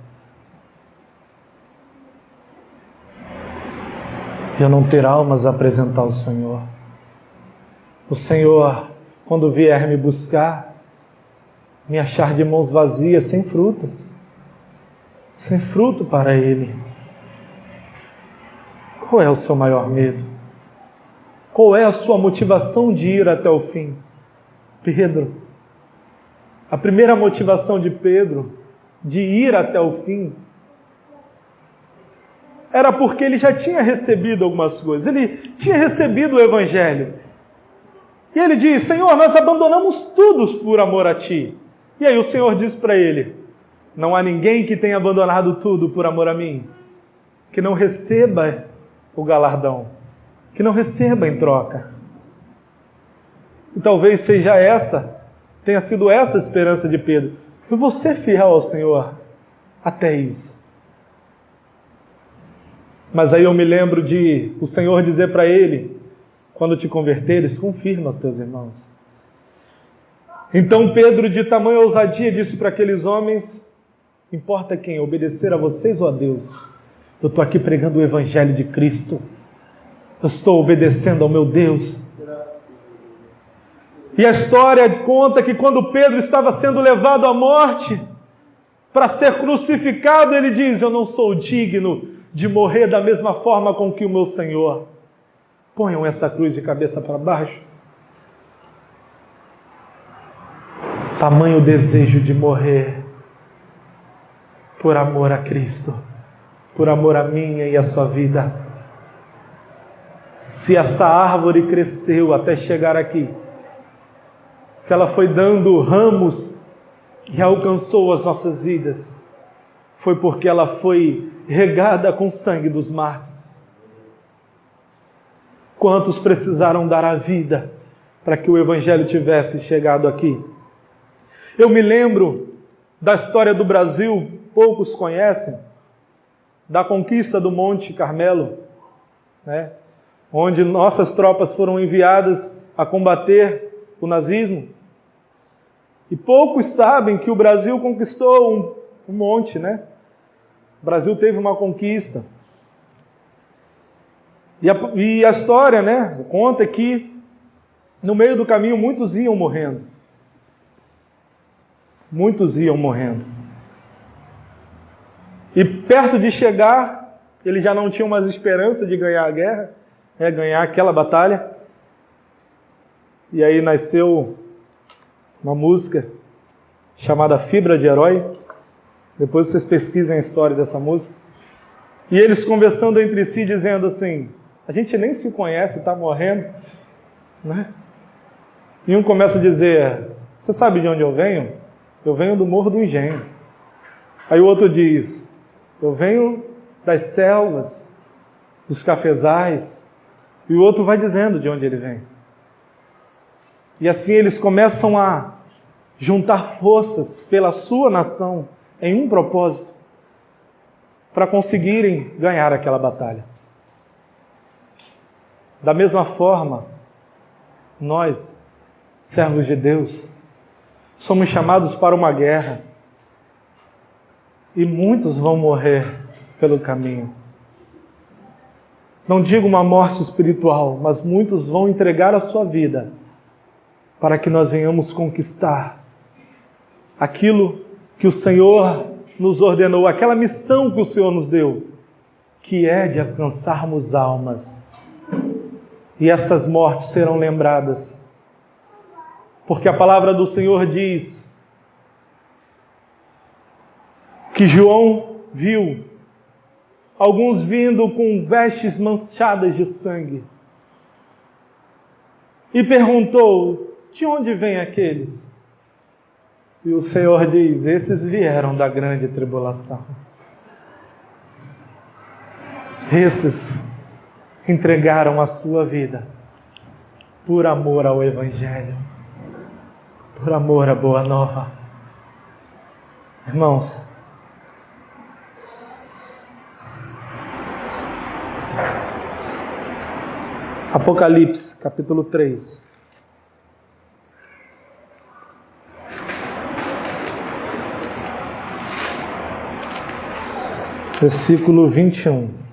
E eu não ter almas a apresentar ao Senhor. O Senhor, quando vier me buscar, me achar de mãos vazias, sem frutas. Sem fruto para Ele. Qual é o seu maior medo? Qual é a sua motivação de ir até o fim? Pedro, a primeira motivação de Pedro de ir até o fim era porque ele já tinha recebido algumas coisas. Ele tinha recebido o Evangelho. E ele diz: Senhor, nós abandonamos tudo por amor a Ti. E aí o Senhor diz para ele: não há ninguém que tenha abandonado tudo por amor a mim, que não receba o galardão, que não receba em troca. E talvez tenha sido essa a esperança de Pedro. Eu vou ser fiel ao Senhor até isso. Mas aí eu me lembro de o Senhor dizer para ele: quando te converteres, confirma aos teus irmãos. Então Pedro, de tamanha ousadia, disse para aqueles homens: importa quem, obedecer a vocês ou a Deus? Eu estou aqui pregando o Evangelho de Cristo. Eu estou obedecendo ao meu Deus. E a história conta que quando Pedro estava sendo levado à morte, para ser crucificado, ele diz: eu não sou digno de morrer da mesma forma com que o meu Senhor. Ponham essa cruz de cabeça para baixo. Tamanho desejo de morrer por amor a Cristo, por amor a minha e a sua vida. Se essa árvore cresceu até chegar aqui, se ela foi dando ramos e alcançou as nossas vidas, foi porque ela foi regada com o sangue dos mártires. Quantos precisaram dar a vida para que o Evangelho tivesse chegado aqui? Eu me lembro da história do Brasil, poucos conhecem, da conquista do Monte Carmelo, né? Onde nossas tropas foram enviadas a combater o nazismo. E poucos sabem que o Brasil conquistou um monte, né? O Brasil teve uma conquista. E a história, né, conta que no meio do caminho muitos iam morrendo. Muitos iam morrendo. E perto de chegar, eles já não tinham mais esperança de ganhar a guerra, ganhar aquela batalha. E aí nasceu uma música chamada Fibra de Herói. Depois vocês pesquisem a história dessa música. E eles conversando entre si, dizendo assim: a gente nem se conhece, está morrendo, né? E um começa a dizer: você sabe de onde eu venho? Eu venho do Morro do Engenho. Aí o outro diz: eu venho das selvas, dos cafezais. E o outro vai dizendo de onde ele vem. E assim eles começam a juntar forças pela sua nação em um propósito, para conseguirem ganhar aquela batalha. Da mesma forma, nós, servos de Deus, somos chamados para uma guerra. E muitos vão morrer pelo caminho. Não digo uma morte espiritual, mas muitos vão entregar a sua vida para que nós venhamos conquistar aquilo que o Senhor nos ordenou, aquela missão que o Senhor nos deu, que é de alcançarmos almas. E essas mortes serão lembradas, porque a palavra do Senhor diz que João viu alguns vindo com vestes manchadas de sangue e perguntou: de onde vêm aqueles? E o Senhor diz: esses vieram da grande tribulação. Esses entregaram a sua vida por amor ao Evangelho, por amor à Boa Nova. Irmãos, Apocalipse, capítulo 3. Versículo 21.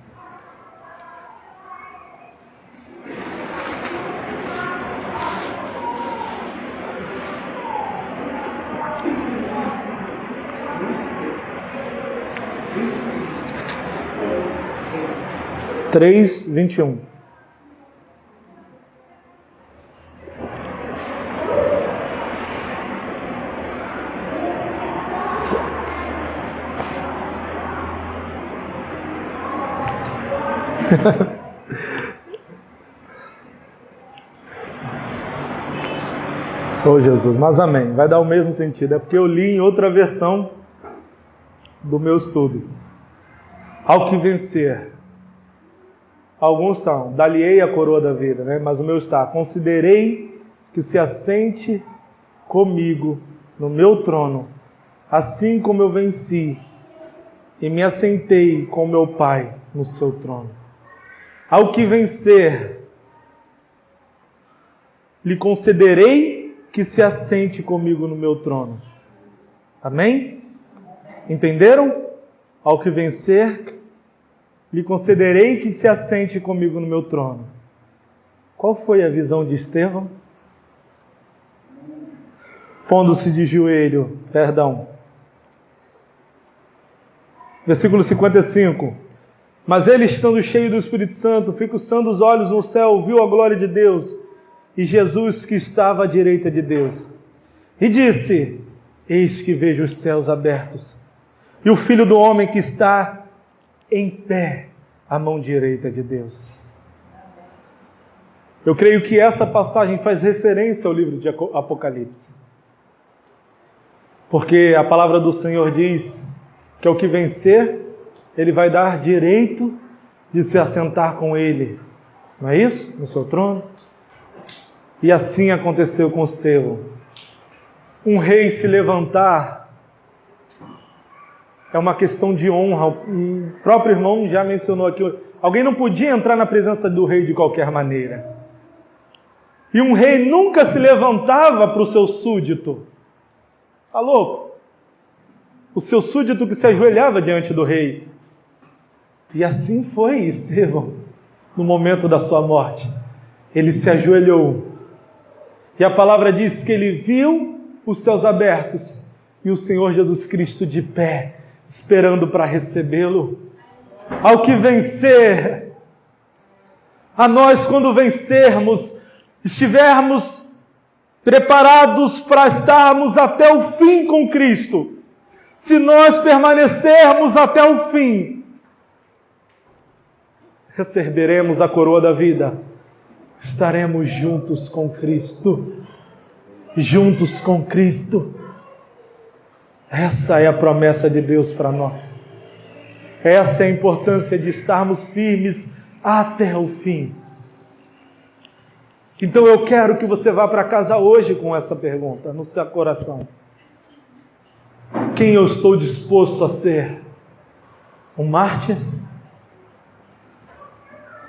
Três, 21. Oh Jesus, mas amém, vai dar o mesmo sentido, é porque eu li em outra versão do meu estudo. Ao que vencer. Alguns estão: dar-lhe-ei a coroa da vida, né? Mas o meu está: considerei que se assente comigo no meu trono, assim como eu venci e me assentei com meu Pai no seu trono. Ao que vencer, lhe concederei que se assente comigo no meu trono. Amém? Entenderam? Ao que vencer, lhe concederei que se assente comigo no meu trono. Qual foi a visão de Estevão? Pondo-se de joelho, Versículo 55. Mas ele, estando cheio do Espírito Santo, fixando os olhos no céu, viu a glória de Deus e Jesus que estava à direita de Deus. E disse: eis que vejo os céus abertos e o Filho do Homem que está em pé à mão direita de Deus. Eu creio que essa passagem faz referência ao livro de Apocalipse. Porque a palavra do Senhor diz que ao que vencer, Ele vai dar direito de se assentar com Ele. Não é isso? No seu trono. E assim aconteceu com Estevão. Um rei se levantar é uma questão de honra. O próprio irmão já mencionou aqui. Alguém não podia entrar na presença do rei de qualquer maneira. E um rei nunca se levantava para o seu súdito. Está louco? O seu súdito que se ajoelhava diante do rei. E assim foi Estevão, no momento da sua morte. Ele se ajoelhou. E a palavra diz que ele viu os céus abertos e o Senhor Jesus Cristo de pé, esperando para recebê-lo. Ao que vencer, a nós, quando vencermos, estivermos preparados para estarmos até o fim com Cristo. Se nós permanecermos até o fim, receberemos a coroa da vida. Estaremos juntos com Cristo. Juntos com Cristo. Essa é a promessa de Deus para nós. Essa é a importância de estarmos firmes até o fim. Então eu quero que você vá para casa hoje com essa pergunta no seu coração. Quem eu estou disposto a ser? Um mártir?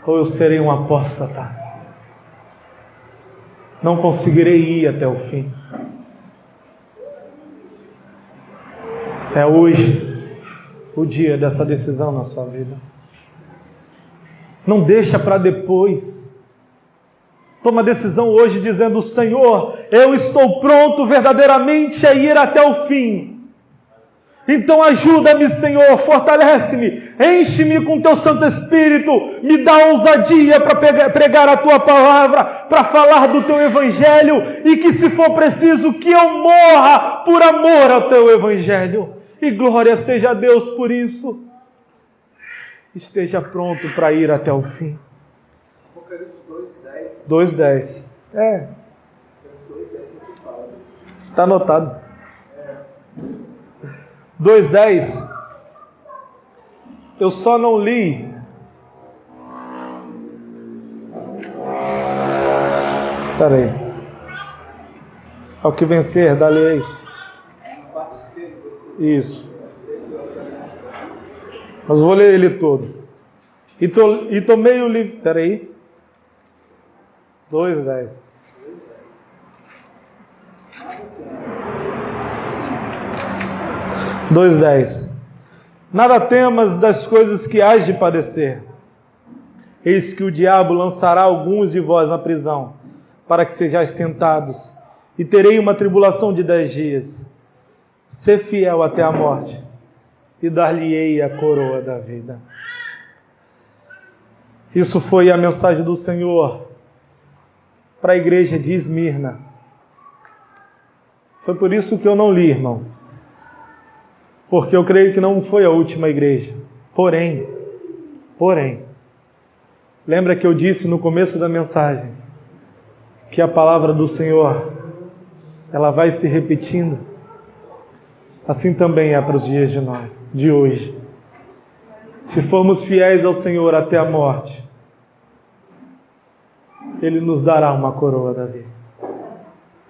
Ou eu serei um apóstata? Não conseguirei ir até o fim. É hoje o dia dessa decisão na sua vida. Não deixa para depois. Toma a decisão hoje dizendo: Senhor, eu estou pronto verdadeiramente a ir até o fim. Então ajuda-me, Senhor, fortalece-me, enche-me com Teu Santo Espírito, me dá ousadia para pregar a Tua palavra, para falar do Teu Evangelho, e que, se for preciso, que eu morra por amor ao Teu Evangelho. E glória seja a Deus por isso. Esteja pronto para ir até o fim. Apocalipse 2:10. 2:10. Está anotado. 2:10. Eu só não li. Espera aí. Ao que vencer, da lei. Isso. Mas vou ler ele todo. E tomei o livro. Espera aí. 2:10. Nada temas das coisas que hás de padecer. Eis que o diabo lançará alguns de vós na prisão, para que sejais tentados, e terei uma tribulação de 10 dias. Sê fiel até a morte, e dar-lhe-ei a coroa da vida. Isso foi a mensagem do Senhor para a igreja de Esmirna. Foi por isso que eu não li, irmão. Porque eu creio que não foi a última igreja. Porém, lembra que eu disse no começo da mensagem que a palavra do Senhor, ela vai se repetindo. Assim também é para os dias de hoje. Se formos fiéis ao Senhor até a morte, Ele nos dará uma coroa da vida.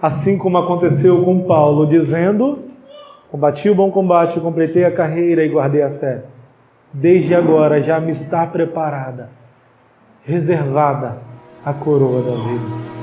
Assim como aconteceu com Paulo, dizendo: combati o bom combate, completei a carreira e guardei a fé. Desde agora já me está preparada, reservada a coroa da vida.